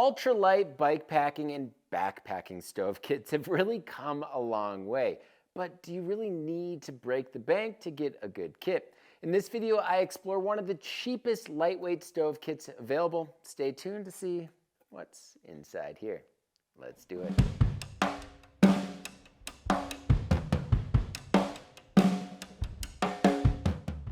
ultralight bikepacking and backpacking stove kits have really come a long way. But do you really need to break the bank to get a good kit? In this video, I explore one of the cheapest lightweight stove kits available. Stay tuned to see what's inside here. Let's do it.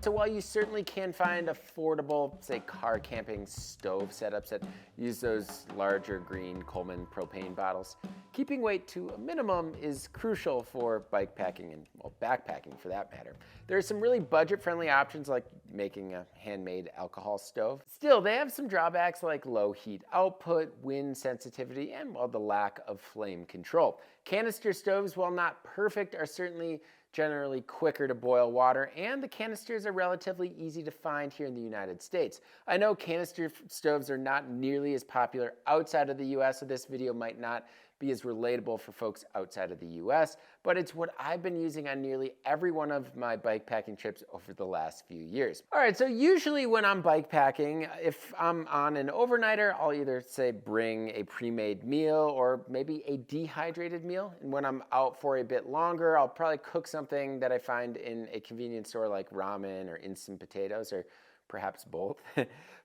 So while you certainly can find affordable, say, car camping stove setups that use those larger green Coleman propane bottles, keeping weight to a minimum is crucial for bikepacking and, well, backpacking for that matter. There are some really budget-friendly options like making a handmade alcohol stove. Still, they have some drawbacks like low heat output, wind sensitivity, and, well, the lack of flame control. Canister stoves, while not perfect, are certainly generally quicker to boil water, and the canisters are relatively easy to find here in the United States. I know canister stoves are not nearly as popular outside of the US, so this video might not be as relatable for folks outside of the US, but it's what I've been using on nearly every one of my bikepacking trips over the last few years. All right, so usually when I'm bikepacking, if I'm on an overnighter, I'll either say bring a pre-made meal or maybe a dehydrated meal. And when I'm out for a bit longer, I'll probably cook something that I find in a convenience store like ramen or instant potatoes, or perhaps both.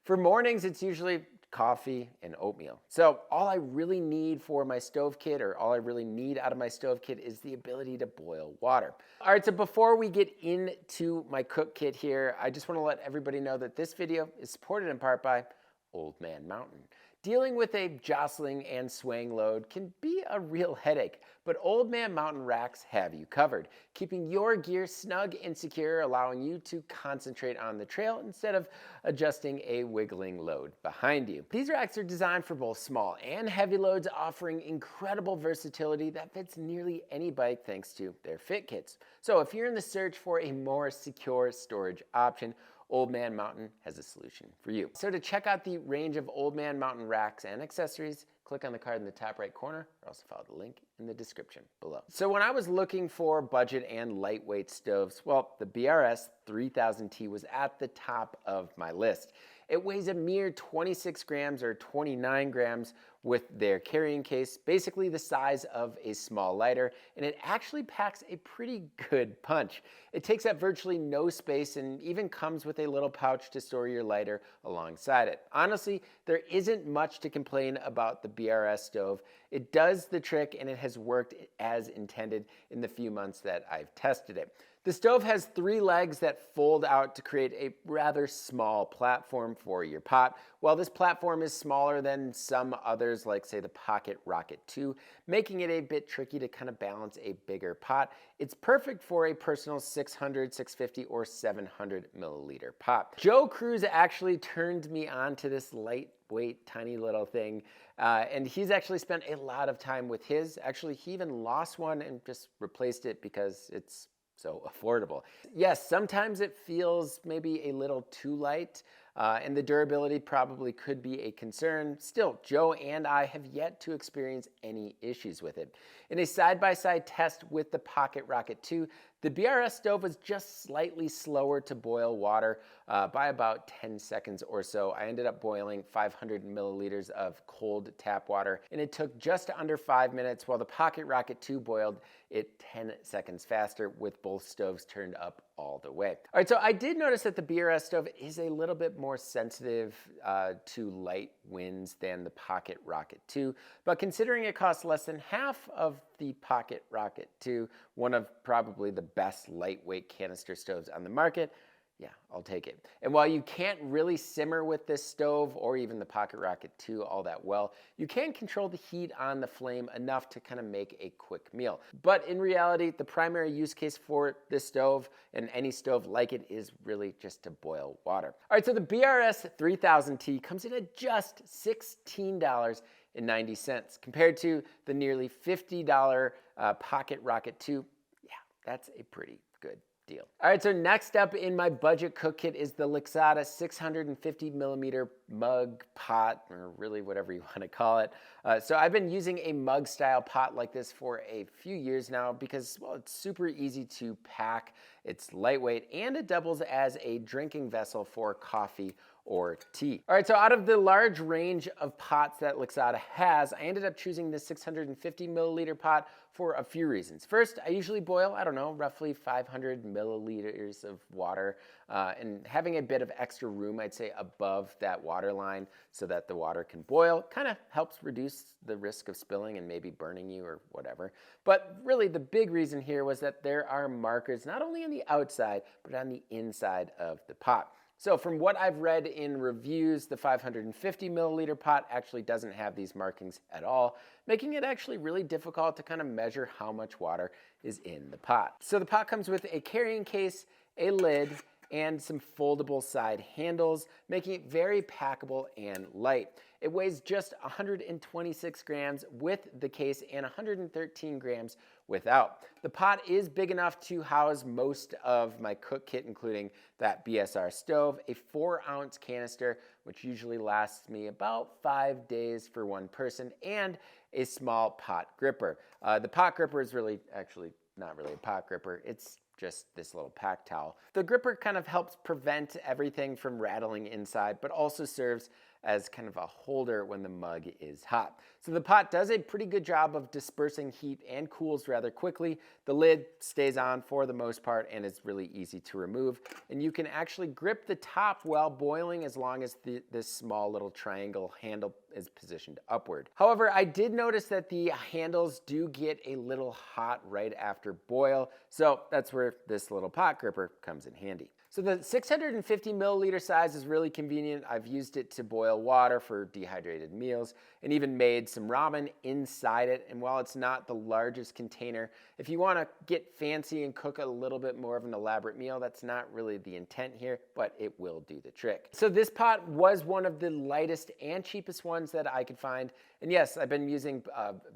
For mornings, it's usually coffee and oatmeal. So all I really need for my stove kit, or all I really need out of my stove kit, is the ability to boil water. All right, so before we get into my cook kit here, I just want to let everybody know that this video is supported in part by Old Man Mountain. Dealing with a jostling and swaying load can be a real headache, but Old Man Mountain racks have you covered, keeping your gear snug and secure, allowing you to concentrate on the trail instead of adjusting a wiggling load behind you. These racks are designed for both small and heavy loads, offering incredible versatility that fits nearly any bike thanks to their fit kits. So if you're in the search for a more secure storage option, Old Man Mountain has a solution for you. So to check out the range of Old Man Mountain racks and accessories, click on the card in the top right corner, or also follow the link in the description below. So when I was looking for budget and lightweight stoves, well, the BRS 3000T was at the top of my list. It weighs a mere 26 grams or 29 grams with their carrying case, basically the size of a small lighter, and it actually packs a pretty good punch. It takes up virtually no space and even comes with a little pouch to store your lighter alongside it. Honestly, there isn't much to complain about the BRS stove. It does the trick, and it has worked as intended in the few months that I've tested it. The stove has 3 legs that fold out to create a rather small platform for your pot. While this platform is smaller than some others, like say the Pocket Rocket 2, making it a bit tricky to kind of balance a bigger pot, it's perfect for a personal 600, 650, or 700 milliliter pot. Joe Cruz actually turned me on to this lightweight, tiny little thing, and he's actually spent a lot of time with his. Actually, he even lost one and just replaced it because it's so affordable. Yes, sometimes it feels maybe a little too light, and the durability probably could be a concern. Still, Joe and I have yet to experience any issues with it. In a side-by-side test with the Pocket Rocket 2, the BRS stove was just slightly slower to boil water by about 10 seconds or so. I ended up boiling 500 milliliters of cold tap water, and it took just under 5 minutes, while the Pocket Rocket 2 boiled it 10 seconds faster with both stoves turned up all the way. All right, so I did notice that the BRS stove is a little bit more sensitive to light winds than the Pocket Rocket 2, but considering it costs less than half of the Pocket Rocket 2, one of probably the best lightweight canister stoves on the market, yeah, I'll take it. And while you can't really simmer with this stove or even the Pocket Rocket 2 all that well, you can control the heat on the flame enough to kind of make a quick meal. But in reality, the primary use case for this stove and any stove like it is really just to boil water. All right, so the BRS 3000T comes in at just $16.90 compared to the nearly $50 Pocket Rocket 2. Yeah, that's a pretty good deal. All right, so next up in my budget cook kit is the Lixada 650 millimeter mug pot, or really whatever you want to call it. So I've been using a mug style pot like this for a few years now because, well, it's super easy to pack, it's lightweight, and it doubles as a drinking vessel for coffee or tea. All right, so out of the large range of pots that Lixada has, I ended up choosing this 650 milliliter pot for a few reasons. First, I usually boil, I don't know, roughly 500 milliliters of water, and having a bit of extra room, I'd say, above that water line so that the water can boil kind of helps reduce the risk of spilling and maybe burning you or whatever. But really the big reason here was that there are markers not only on the outside, but on the inside of the pot. So from what I've read in reviews, the 550 milliliter pot actually doesn't have these markings at all, making it actually really difficult to kind of measure how much water is in the pot. So the pot comes with a carrying case, a lid, and some foldable side handles, making it very packable and light. It weighs just 126 grams with the case and 113 grams without. The pot is big enough to house most of my cook kit, including that BSR stove, a 4-ounce canister, which usually lasts me about 5 days for one person, and a small pot gripper. The pot gripper is really actually not really a pot gripper. It's just this little pack towel. The gripper kind of helps prevent everything from rattling inside, but also serves as kind of a holder when the mug is hot. So the pot does a pretty good job of dispersing heat and cools rather quickly. The lid stays on for the most part and is really easy to remove. And you can actually grip the top while boiling as long as this small little triangle handle is positioned upward. However, I did notice that the handles do get a little hot right after boil, so that's where this little pot gripper comes in handy. So the 650 milliliter size is really convenient. I've used it to boil water for dehydrated meals and even made some ramen inside it. And while it's not the largest container, if you want to get fancy and cook a little bit more of an elaborate meal, that's not really the intent here, but it will do the trick. So this pot was one of the lightest and cheapest ones that I could find. And yes, I've been using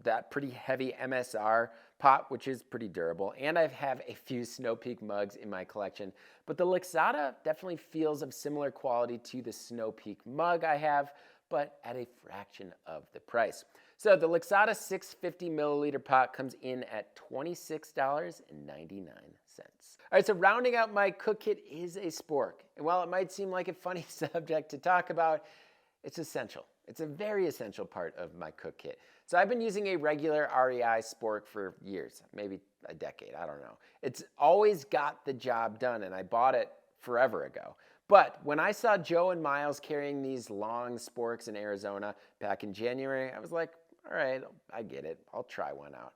that pretty heavy MSR pot, which is pretty durable, and I have a few Snow Peak mugs in my collection, but the Lixada definitely feels of similar quality to the Snow Peak mug I have, but at a fraction of the price. So the Lixada 650 milliliter pot comes in at $26.99. All right, so rounding out my cook kit is a Spork, and while it might seem like a funny subject to talk about, it's essential. It's a very essential part of my cook kit. So I've been using a regular REI Spork for years, maybe a decade, I don't know. It's always got the job done, and I bought it forever ago. But when I saw Joe and Miles carrying these long Sporks in Arizona back in January, I was like, all right, I get it. I'll try one out.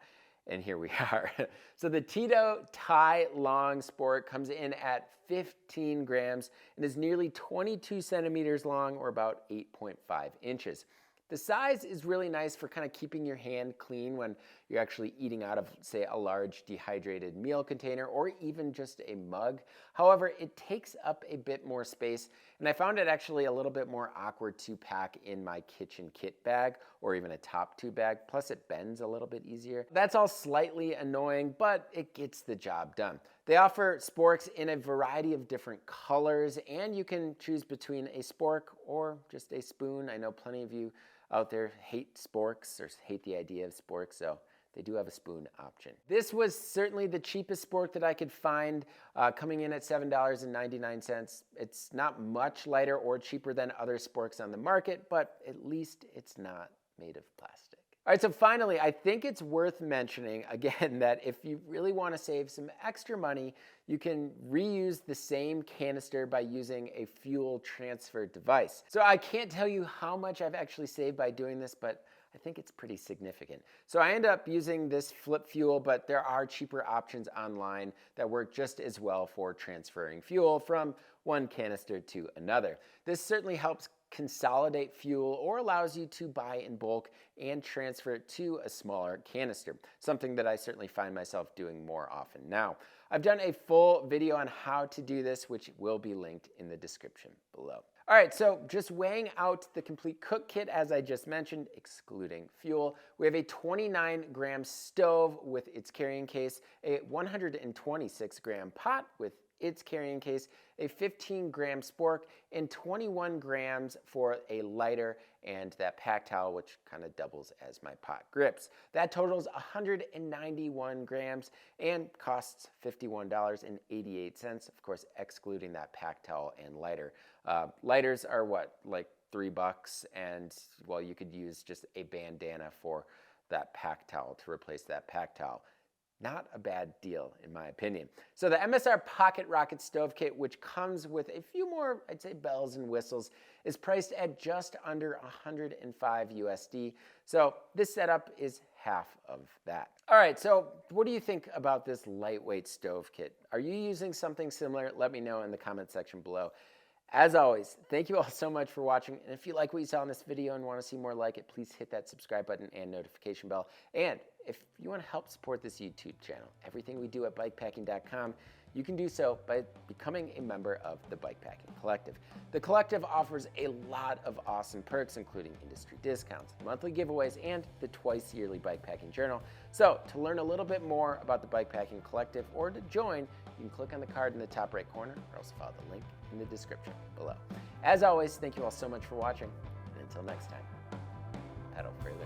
And here we are. So the Tito Thai Long Spork comes in at 15 grams and is nearly 22 centimeters long, or about 8.5 inches. The size is really nice for kind of keeping your hand clean when you're actually eating out of, say, a large dehydrated meal container or even just a mug. However, it takes up a bit more space, and I found it actually a little bit more awkward to pack in my kitchen kit bag or even a top tube bag, plus it bends a little bit easier. That's all slightly annoying, but it gets the job done. They offer Sporks in a variety of different colors, and you can choose between a Spork or just a spoon. I know plenty of you out there hate Sporks or hate the idea of Sporks, so they do have a spoon option. This was certainly the cheapest Spork that I could find, coming in at $7.99. It's not much lighter or cheaper than other Sporks on the market, but at least it's not made of plastic. All right, so finally, I think it's worth mentioning again that if you really want to save some extra money, you can reuse the same canister by using a fuel transfer device. So I can't tell you how much I've actually saved by doing this, but I think it's pretty significant. So I end up using this flip fuel, but there are cheaper options online that work just as well for transferring fuel from one canister to another. This certainly helps consolidate fuel or allows you to buy in bulk and transfer it to a smaller canister, something that I certainly find myself doing more often now. I've done a full video on how to do this, which will be linked in the description below. All right, so just weighing out the complete cook kit, as I just mentioned, excluding fuel, we have a 29-gram stove with its carrying case, a 126-gram pot with its carrying case, a 15-gram Spork, and 21 grams for a lighter and that pack towel, which kind of doubles as my pot grips. That totals 191 grams and costs $51.88, of course, excluding that pack towel and lighter. Lighters are what, like $3, and well, you could use just a bandana for that pack towel to replace that pack towel. Not a bad deal, in my opinion. So the MSR Pocket Rocket Stove Kit, which comes with a few more, I'd say, bells and whistles, is priced at just under $105 USD. So this setup is half of that. All right, so what do you think about this lightweight stove kit? Are you using something similar? Let me know in the comment section below. As always, thank you all so much for watching. And if you like what you saw in this video and want to see more like it, please hit that subscribe button and notification bell. And if you want to help support this YouTube channel, everything we do at BIKEPACKING.com, you can do so by becoming a member of the Bikepacking Collective. The Collective offers a lot of awesome perks, including industry discounts, monthly giveaways, and the twice-yearly Bikepacking Journal. So to learn a little bit more about the Bikepacking Collective or to join, you can click on the card in the top right corner or else follow the link in the description below. As always, thank you all so much for watching, and until next time, pedal freely.